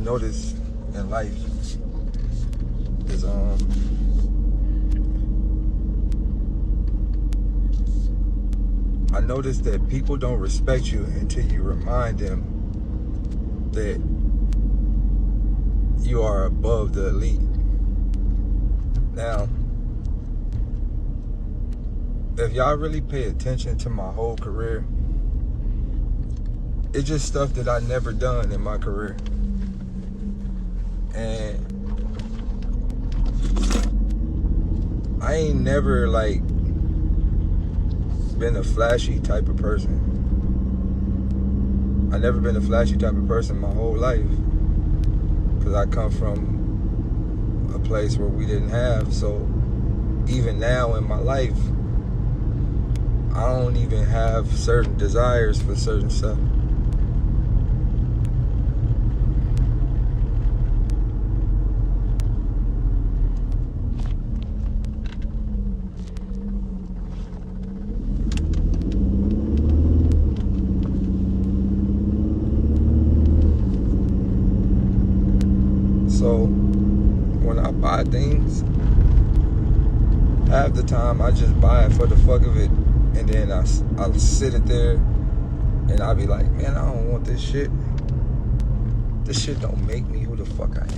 noticed in life is I noticed that people don't respect you until you remind them that you are above the elite. Now, if y'all really pay attention to my whole career, it's just stuff that I never done in my career. And I ain't never like been a flashy type of person. I never been a flashy type of person my whole life, because I come from a place where we didn't have. So even now in my life, I don't even have certain desires for certain stuff. So when I buy things, half the time I just buy it for the fuck of it, and then I'll sit it there and I'll be like, man, I don't want this shit. This shit don't make me who the fuck I am.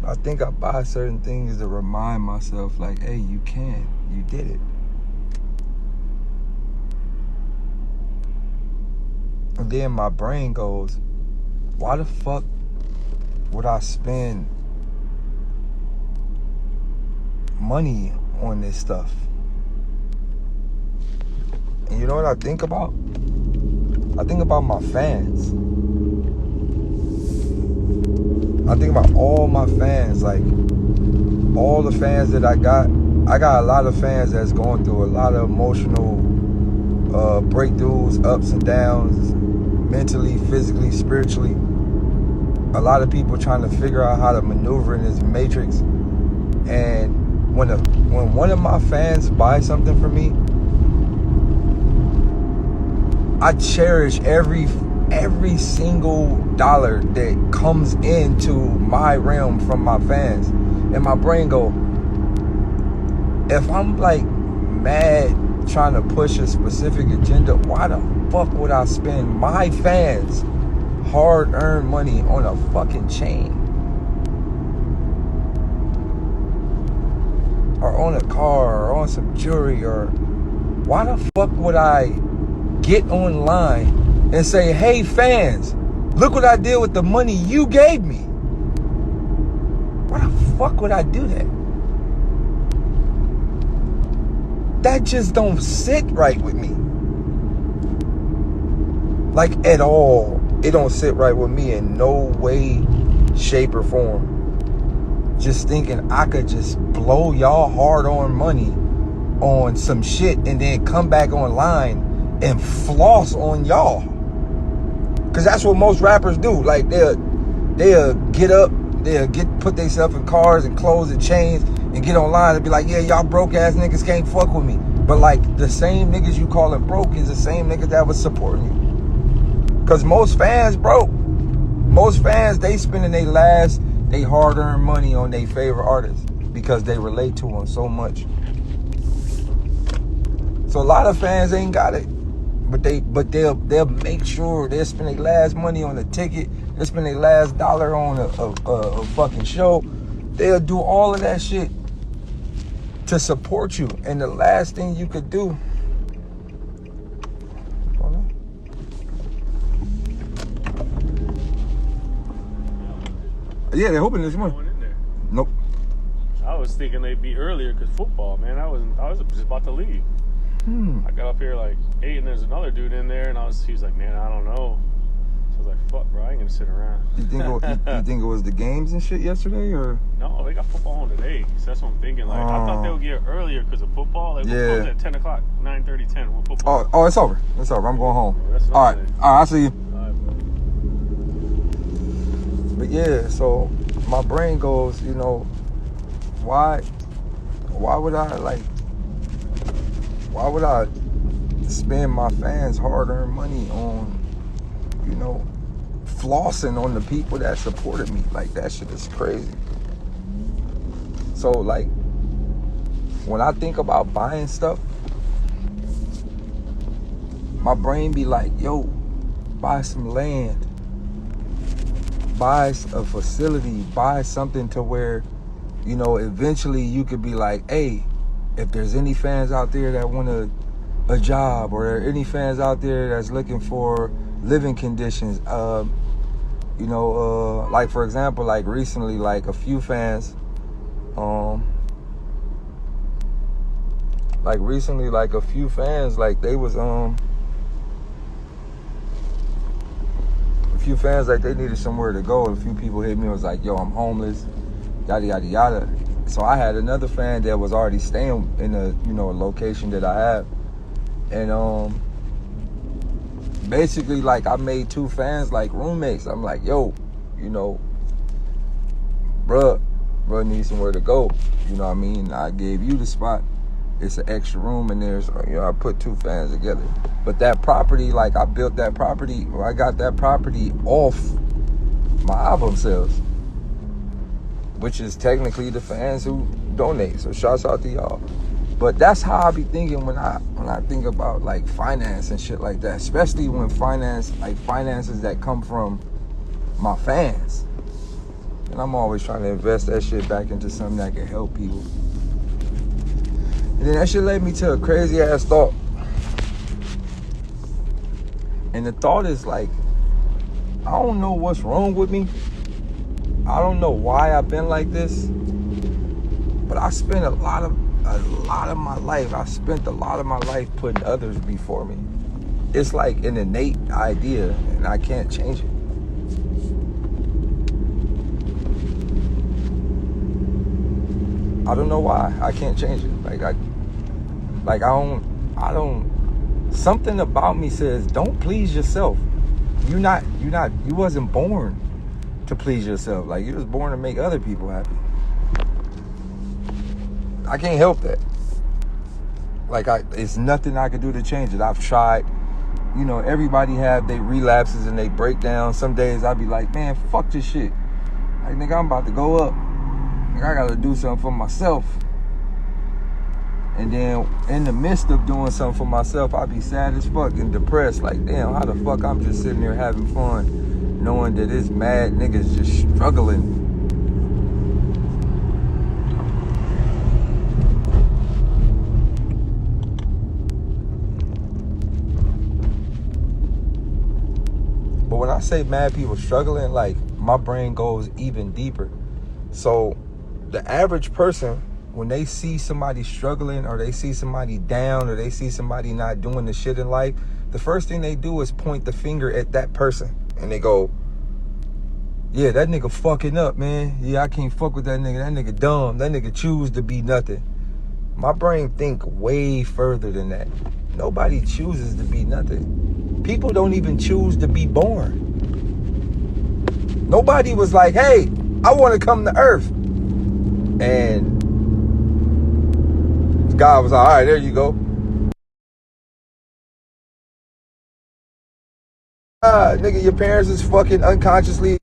I think I buy certain things to remind myself, like, hey, you can. You did it. And then my brain goes, why the fuck would I spend money on this stuff? And you know what I think about? I think about my fans. I think about all my fans, like all the fans that I got a lot of fans that's going through a lot of emotional breakthroughs, ups and downs, mentally, physically, spiritually. A lot of people trying to figure out how to maneuver in this matrix. And when one of my fans buys something for me, I cherish every single dollar that comes into my realm from my fans. And my brain go, if I'm like mad trying to push a specific agenda, why the fuck would I spend my fans hard-earned money on a fucking chain? Or on a car, or on some jewelry, or why the fuck would I get online and say, hey fans, look what I did with the money you gave me? Why the fuck would I do that? That just don't sit right with me. Like at all. It don't sit right with me in no way, shape, or form. Just thinking I could just blow y'all hard-earned money on some shit and then come back online and floss on y'all. Cause that's what most rappers do. Like they'll get up, put themselves in cars and clothes and chains and get online and be like, yeah, y'all broke ass niggas can't fuck with me. But like the same niggas you calling broke is the same niggas that was supporting you. Cause most fans broke. Most fans, they spending they hard-earned money on their favorite artists because they relate to them so much. So a lot of fans ain't got it. But they'll make sure they'll spend their last money on a ticket. They'll spend their last dollar on a fucking show. They'll do all of that shit to support you. And the last thing you could do. Yeah, they're hoping this morning. Nope. I was thinking they'd be earlier because football, man. I was just about to leave. I got up here like 8 and there's another dude in there and he was like, man, I don't know. So I was like, fuck, bro, I ain't gonna sit around. You think it was the games and shit yesterday, or? No, they got football on today. So that's what I'm thinking. Like, I thought they would get earlier because of football. Like, we're closed at 10 o'clock, 9:30, 10 with football. Oh, it's over. It's over. I'm going home. That's all right, I'll see you. All right, bro. But yeah, so my brain goes, you know, why would I spend my fans' hard-earned money on, you know, flossing on the people that supported me? Like, that shit is crazy. So, like, when I think about buying stuff, my brain be like, yo, buy some land, buy a facility, buy something to where, you know, eventually you could be like, hey, if there's any fans out there that want a job, or there are any fans out there that's looking for living conditions, you know, like for example, like recently, like a few fans, like they was a few fans, like they needed somewhere to go. A few people hit me and was like, yo, I'm homeless, yada yada yada. So I had another fan that was already staying in a, you know, a location that I have, and basically, like, I made two fans like roommates. I'm like, yo, you know, bruh needs somewhere to go, you know what I mean? I gave you the spot, it's an extra room in there, so, you know, I put two fans together. But that property, like, I built that property, or I got that property off my album sales, which is technically the fans who donate. So shouts out to y'all. But that's how I be thinking when I think about, like, finance and shit like that, especially when finances that come from my fans. And I'm always trying to invest that shit back into something that can help people. And then that shit led me to a crazy ass thought. And the thought is like, I don't know what's wrong with me. I don't know why I've been like this. But I spent a lot of my life putting others before me. It's like an innate idea, and I can't change it. I don't know why. I can't change it. I don't. Something about me says, don't please yourself. You wasn't born to please yourself. Like, you was born to make other people happy. I can't help that. Like, it's nothing I can do to change it. I've tried. You know, everybody have their relapses and they breakdowns. Some days I be like, man, fuck this shit. Like, nigga, I'm about to go up. Like, I gotta do something for myself. And then in the midst of doing something for myself, I be sad as fuck and depressed. Like, damn, how the fuck I'm just sitting there having fun, knowing that this mad nigga's just struggling. But when I say mad people struggling, like, my brain goes even deeper. So the average person, when they see somebody struggling, or they see somebody down, or they see somebody not doing the shit in life, the first thing they do is point the finger at that person. And they go, yeah, that nigga fucking up, man. Yeah, I can't fuck with that nigga. That nigga dumb. That nigga choose to be nothing. My brain think way further than that. Nobody chooses to be nothing. People don't even choose to be born. Nobody was like, hey, I want to come to Earth. And God was like, all right, there you go. Nigga, your parents is fucking unconsciously